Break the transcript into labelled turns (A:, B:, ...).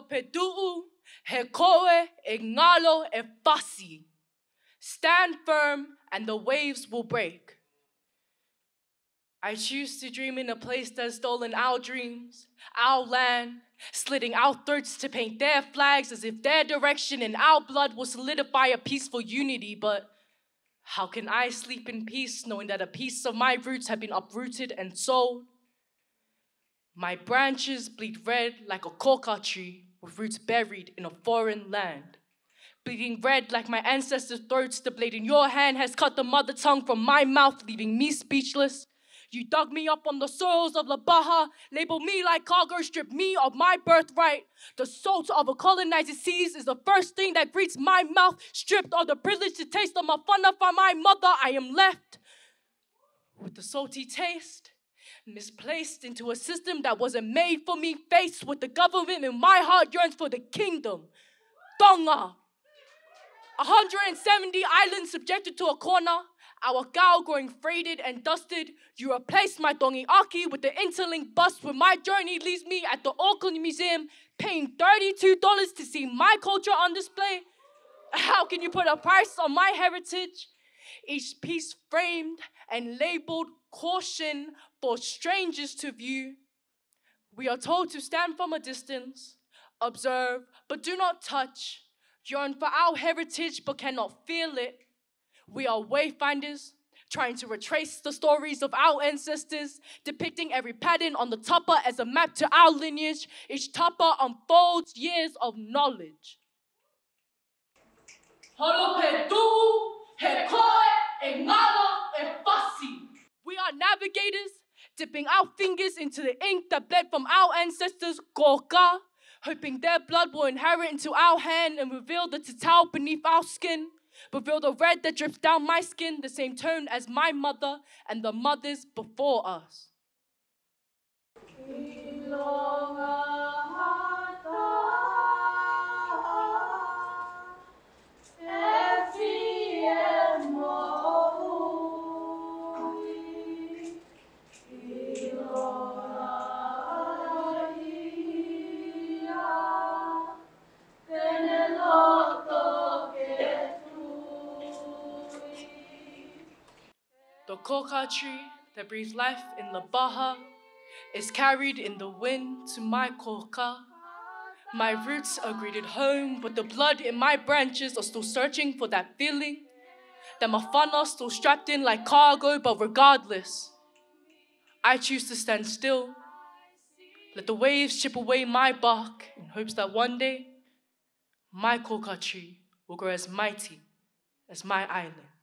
A: Halopedu'u, he koe, e ngalo, e fasi. Stand firm and the waves will break. I choose to dream in a place that's stolen our dreams, our land, slitting our throats to paint their flags as if their direction and our blood will solidify a peaceful unity. But how can I sleep in peace knowing that a piece of my roots have been uprooted and sold? My branches bleed red like a coca tree with roots buried in a foreign land. Bleeding red like my ancestors' throats, the blade in your hand has cut the mother tongue from my mouth, leaving me speechless. You dug me up on the soils of La Baja, labeled me like cargo, stripped me of my birthright. The salt of a colonized seas is the first thing that greets my mouth. Stripped of the privilege to taste of mafana from my mother, I am left with the salty taste, misplaced into a system that wasn't made for me, faced with the government and my heart yearns for the kingdom. Tonga. 170 islands subjected to a corner, our cow growing freighted and dusted. You replaced my tongi aki with the interlinked bus where my journey leaves me at the Auckland Museum, paying $32 to see my culture on display. How can you put a price on my heritage? Each piece framed and labeled caution for strangers to view. We are told to stand from a distance, observe, but do not touch. Yearn for our heritage, but cannot feel it. We are wayfinders, trying to retrace the stories of our ancestors, depicting every pattern on the tupper as a map to our lineage. Each tupper unfolds years of knowledge. We are navigators, dipping our fingers into the ink that bled from our ancestors, Goka, hoping their blood will inherit into our hand and reveal the tatau beneath our skin. Reveal the red that drips down my skin, the same tone as my mother and the mothers before us. The coca tree that breathes life in La Baja is carried in the wind to my coca. My roots are greeted home, but the blood in my branches are still searching for that feeling. That mafana still strapped in like cargo, but regardless, I choose to stand still. Let the waves chip away my bark in hopes that one day, my coca tree will grow as mighty as my island.